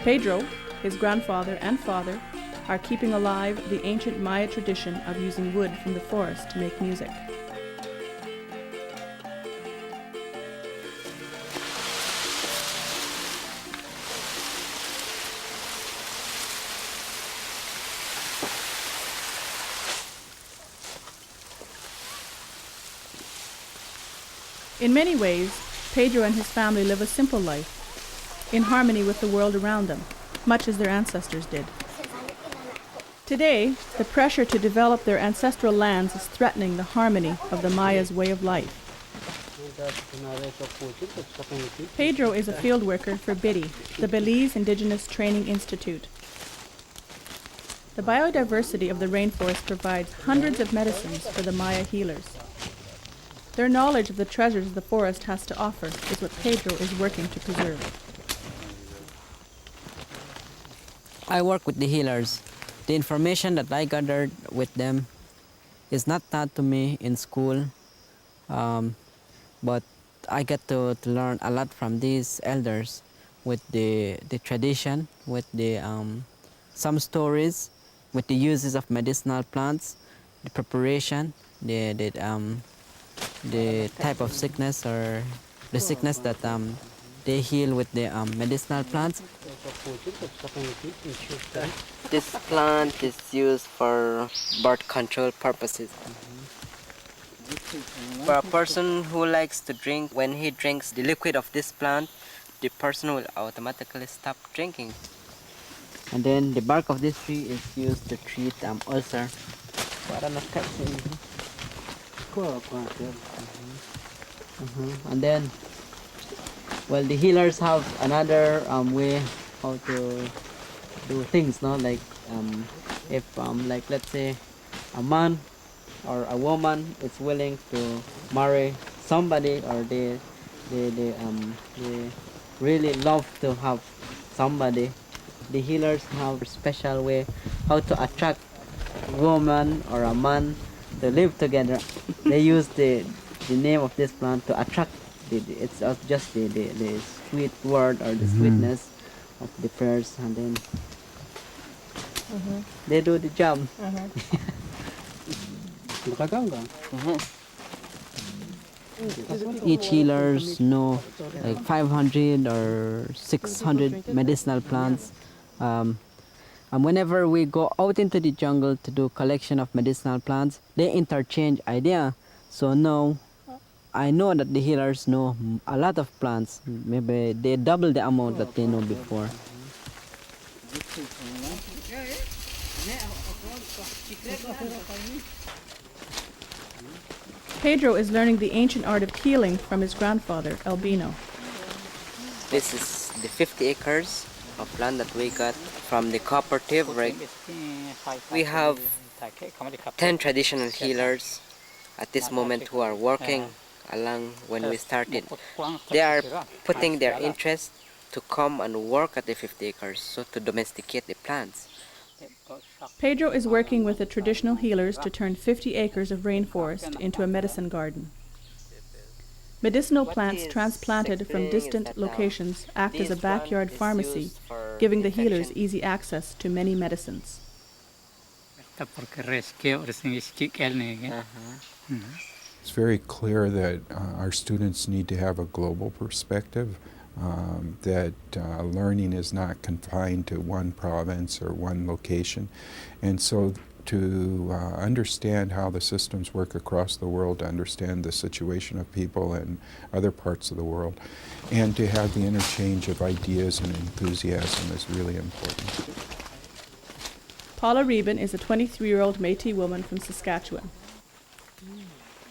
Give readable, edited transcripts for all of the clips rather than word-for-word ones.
Pedro, his grandfather and father, are keeping alive the ancient Maya tradition of using wood from the forest to make music. In many ways, Pedro and his family live a simple life, in harmony with the world around them, much as their ancestors did. Today, the pressure to develop their ancestral lands is threatening the harmony of the Maya's way of life. Pedro is a field worker for BIDI, the Belize Indigenous Training Institute. The biodiversity of the rainforest provides hundreds of medicines for the Maya healers. Their knowledge of the treasures the forest has to offer is what Pedro is working to preserve. I work with the healers. The information that I gathered with them is not taught to me in school, but I get to learn a lot from these elders with the tradition, with the some stories, with the uses of medicinal plants, the preparation, the type of sickness or the sickness that they heal with the medicinal plants. This plant is used for birth control purposes. For a person who likes to drink, when he drinks the liquid of this plant, the person will automatically stop drinking. And then the bark of this tree is used to treat ulcer. And then, well, the healers have another way how to do things, no? Like if like let's say a man or a woman is willing to marry somebody, or they really love to have somebody, the healers have a special way how to attract a woman or a man to live together. They use the name of this plant to attract it's just the sweet word or the sweetness of the pairs, and then they do the job. Each healers know like 500 or 600 medicinal plants. And whenever we go out into the jungle to do collection of medicinal plants, they interchange idea. So now I know that the healers know a lot of plants. Maybe they double the amount that they know before. Pedro is learning the ancient art of healing from his grandfather, Albino. This is the 50 acres of land that we got from the cooperative, right? We have 10 traditional healers at this moment who are working along when we started. They are putting their interest to come and work at the 50 acres, so to domesticate the plants. Pedro is working with the traditional healers to turn 50 acres of rainforest into a medicine garden. Medicinal plants transplanted from distant locations act as a backyard pharmacy, giving the healers easy access to many medicines. It's very clear that our students need to have a global perspective, that learning is not confined to one province or one location. And so to understand how the systems work across the world, to understand the situation of people in other parts of the world, and to have the interchange of ideas and enthusiasm is really important. Paula Reben is a 23-year-old Métis woman from Saskatchewan.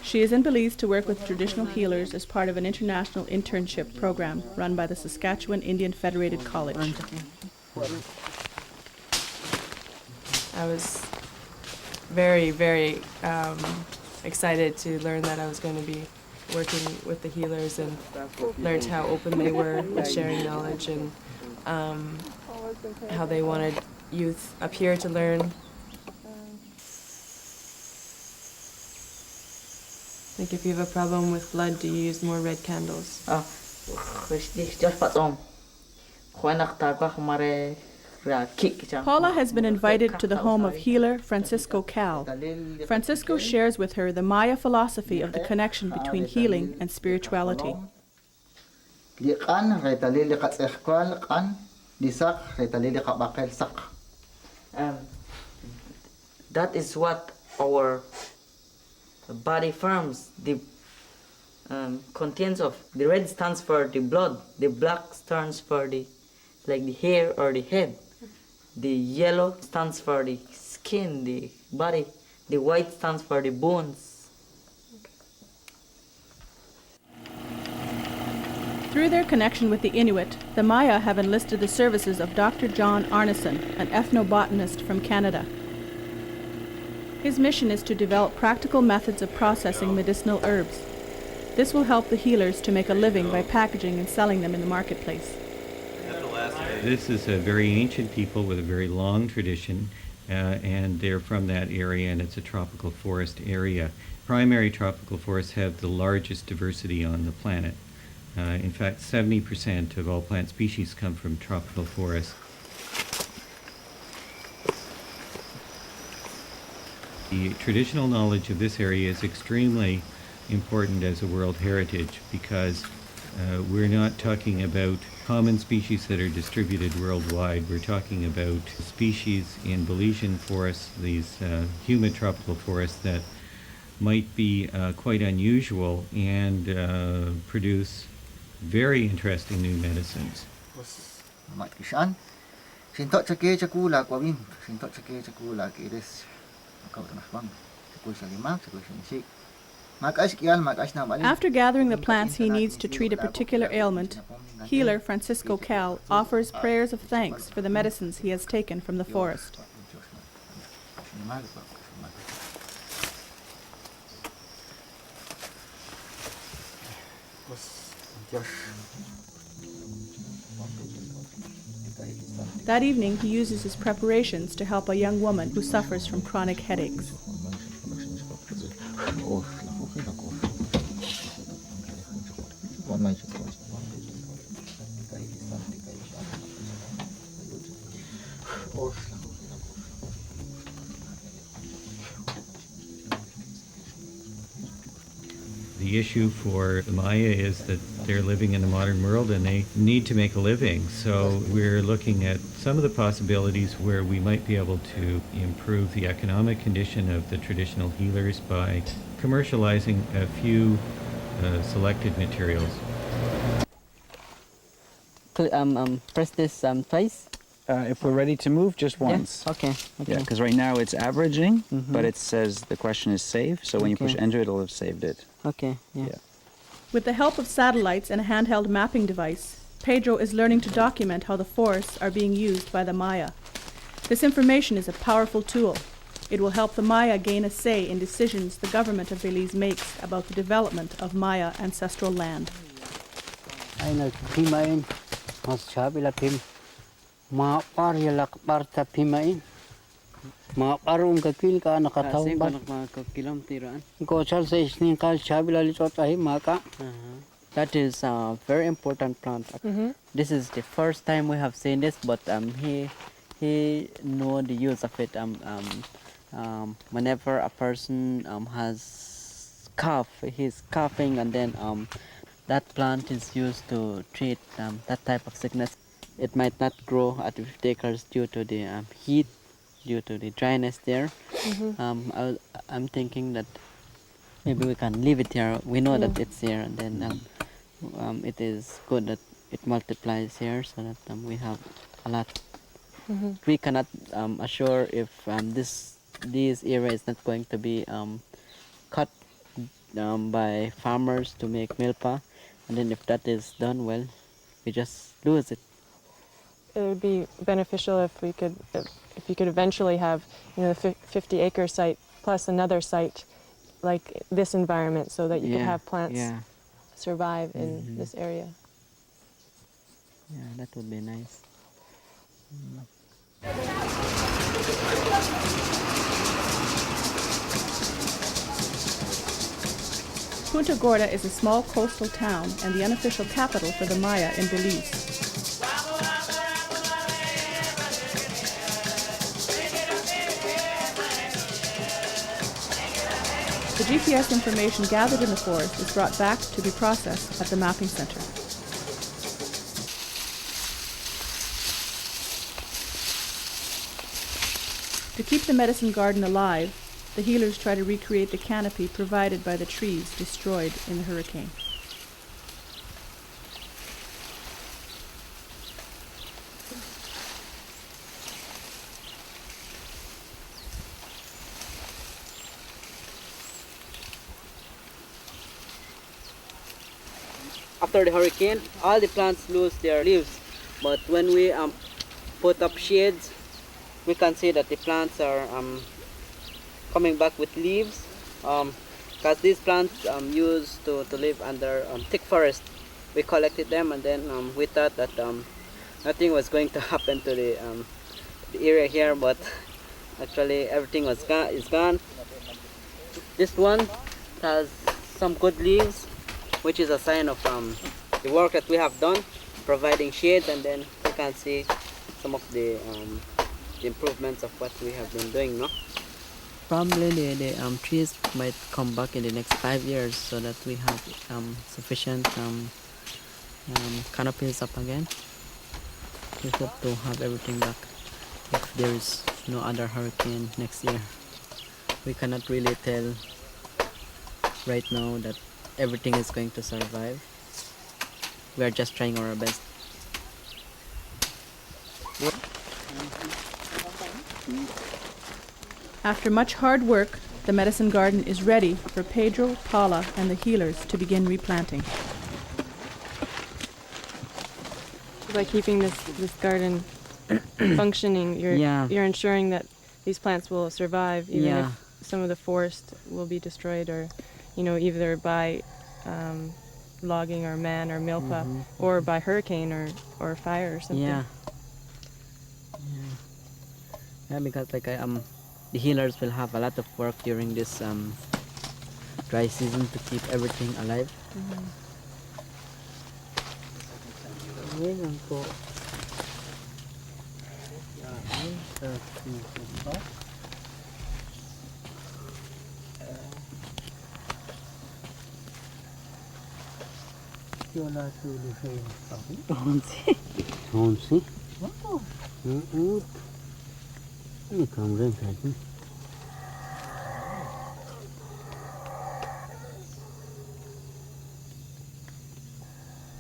She is in Belize to work with traditional healers as part of an international internship program run by the Saskatchewan Indian Federated College. I was very, very excited to learn that I was going to be working with the healers, and learned how open they were with sharing knowledge, and how they wanted youth up here to learn. Like if you have a problem with blood, do you use more red candles? Paula has been invited to the home of healer Francisco Cal. Francisco shares with her the Maya philosophy of the connection between healing and spirituality. That is what our body forms. The contents of the red stands for the blood, the black stands for the hair or the head, the yellow stands for the skin, the body, the white stands for the bones. Through their connection with the Inuit, the Maya have enlisted the services of Dr. John Arneson, an ethnobotanist from Canada. His mission is to develop practical methods of processing medicinal herbs. This will help the healers to make a living by packaging and selling them in the marketplace. This is a very ancient people with a very long tradition, and they're from that area, and it's a tropical forest area. Primary tropical forests have the largest diversity on the planet. In fact, 70% of all plant species come from tropical forests. The traditional knowledge of this area is extremely important as a World Heritage because we're not talking about common species that are distributed worldwide. We're talking about species in Belizean forests, these humid tropical forests that might be quite unusual and produce very interesting new medicines. After gathering the plants he needs to treat a particular ailment, healer Francisco Cal offers prayers of thanks for the medicines he has taken from the forest. That evening he uses his preparations to help a young woman who suffers from chronic headaches. The issue for the Maya is that they're living in the modern world and they need to make a living. So we're looking at some of the possibilities where we might be able to improve the economic condition of the traditional healers by commercializing a few selected materials. Press this twice. If we're ready to move, just once. Yeah? Okay. Yeah, because right now it's averaging, but it says the question is saved. So when you push enter, it'll have saved it. Okay. Yeah. With the help of satellites and a handheld mapping device, Pedro is learning to document how the forests are being used by the Maya. This information is a powerful tool. It will help the Maya gain a say in decisions the government of Belize makes about the development of Maya ancestral land. That is a very important plant. This is the first time we have seen this, but he know the use of it. Whenever a person has cough, he's coughing, and then that plant is used to treat that type of sickness. It might not grow at 50 acres due to the heat, due to the dryness there. I'm thinking that maybe we can leave it here. We know that it's here, and then it is good that it multiplies here so that we have a lot. We cannot assure if this area is not going to be cut by farmers to make milpa, and then if that is done well, we just lose it. It would be beneficial if we could, if you could eventually have, the 50-acre site plus another site like this environment, so that you could have plants survive in this area. Yeah, that would be nice. Punta Gorda is a small coastal town and the unofficial capital for the Maya in Belize. The GPS information gathered in the forest is brought back to be processed at the mapping center. To keep the medicine garden alive, the healers try to recreate the canopy provided by the trees destroyed in the hurricane. After the hurricane, all the plants lose their leaves, but when we put up shades, we can see that the plants are coming back with leaves, because these plants used to live under thick forest. We collected them, and then we thought that nothing was going to happen to the area here, but actually everything is gone. This one has some good leaves, which is a sign of the work that we have done, providing shade, and then you can see some of the improvements of what we have been doing, no? Probably the trees might come back in the next 5 years, so that we have sufficient canopies up again. We hope to have everything back if there is no other hurricane next year. We cannot really tell right now that everything is going to survive. We are just trying our best. After much hard work, the medicine garden is ready for Pedro, Paula, and the healers to begin replanting. By keeping this garden functioning, you're ensuring that these plants will survive, even if some of the forest will be destroyed, or either by logging or man or milpa, or by hurricane or fire or something. Yeah, because the healers will have a lot of work during this dry season to keep everything alive.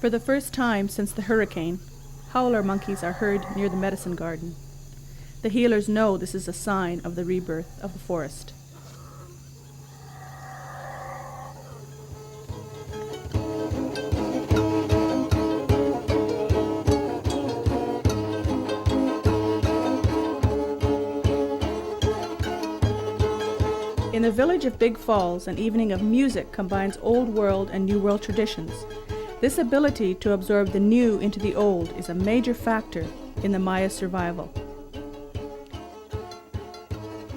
For the first time since the hurricane, howler monkeys are heard near the medicine garden. The healers know this is a sign of the rebirth of the forest. In the village of Big Falls, an evening of music combines Old World and New World traditions. This ability to absorb the new into the old is a major factor in the Maya survival.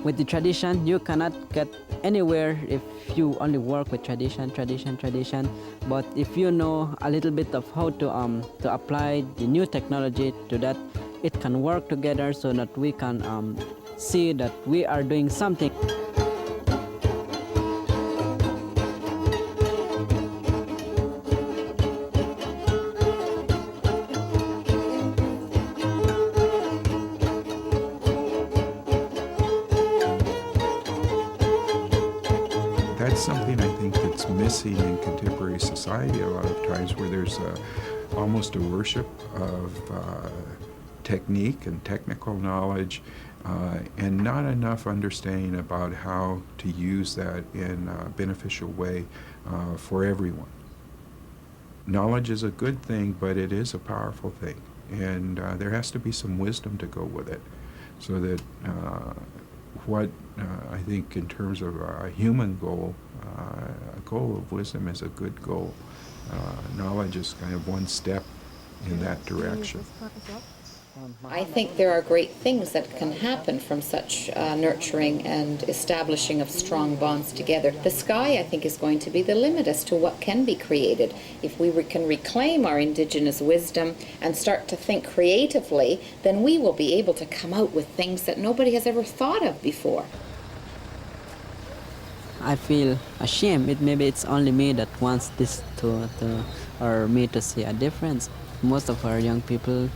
With the tradition, you cannot get anywhere if you only work with tradition. But if you know a little bit of how to apply the new technology to that, it can work together so that we can see that we are doing something. That's something I think that's missing in contemporary society a lot of times, where there's almost a worship of technique and technical knowledge, and not enough understanding about how to use that in a beneficial way for everyone. Knowledge is a good thing, but it is a powerful thing, and there has to be some wisdom to go with it, so that what I think in terms of a human goal, a goal of wisdom is a good goal. Knowledge is kind of one step in that direction. I think there are great things that can happen from such nurturing and establishing of strong bonds together. The sky, I think, is going to be the limit as to what can be created. If we can reclaim our indigenous wisdom and start to think creatively, then we will be able to come out with things that nobody has ever thought of before. I feel ashamed. Maybe it's only me that wants this or me to see a difference. Most of our young people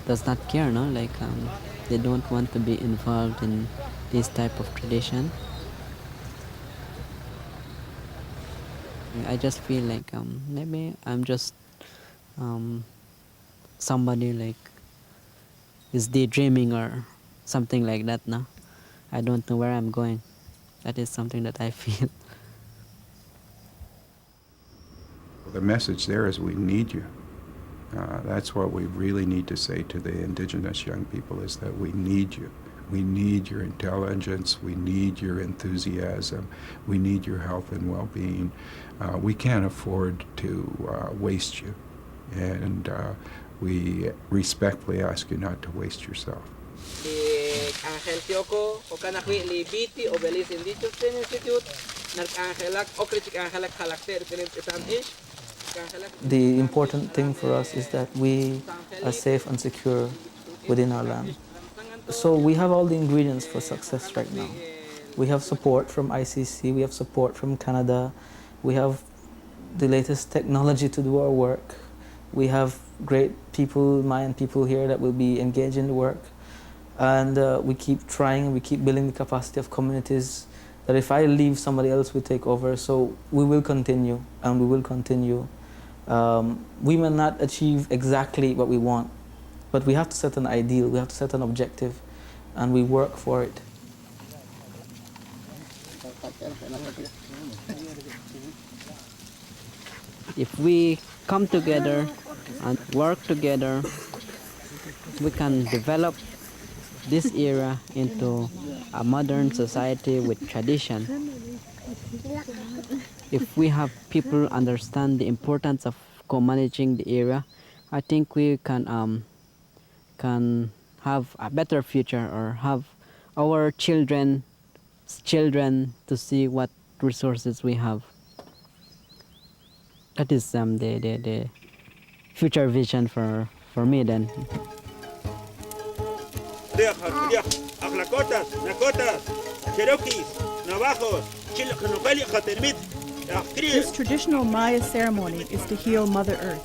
does not care, no? Like they don't want to be involved in this type of tradition. I just feel like maybe I'm just somebody like is daydreaming or something like that, no? I don't know where I'm going. That is something that I feel. The message there is we need you. That's what we really need to say to the Indigenous young people, is that we need you. We need your intelligence. We need your enthusiasm. We need your health and well-being. We can't afford to waste you. And we respectfully ask you not to waste yourself. Angel Tioko, o kanakwi libiti o Belize Indigenous Training Institute, nag-angelak o kritik angelak halakter tinit itan ish. The important thing for us is that we are safe and secure within our land. So we have all the ingredients for success right now. We have support from ICC, we have support from Canada, we have the latest technology to do our work. We have great people, Mayan people here that will be engaged in the work. And we keep trying and we keep building the capacity of communities that if I leave, somebody else will take over. So we will continue and we will continue. We may not achieve exactly what we want, but we have to set an ideal, we have to set an objective, and we work for it. If we come together and work together, we can develop this era into a modern society with tradition. If we have people understand the importance of co-managing the area, I think we can have a better future, or have our children to see what resources we have. That is the future vision for me then. This traditional Maya ceremony is to heal Mother Earth.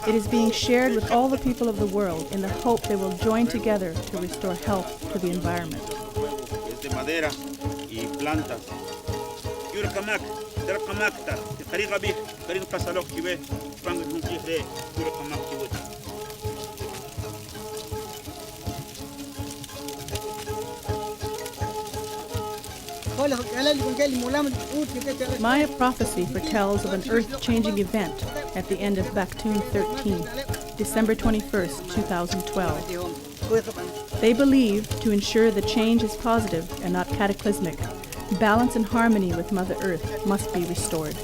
It is being shared with all the people of the world in the hope they will join together to restore health to the environment. Maya prophecy foretells of an earth-changing event at the end of Baktun 13, December 21st, 2012. They believe to ensure the change is positive and not cataclysmic, balance and harmony with Mother Earth must be restored.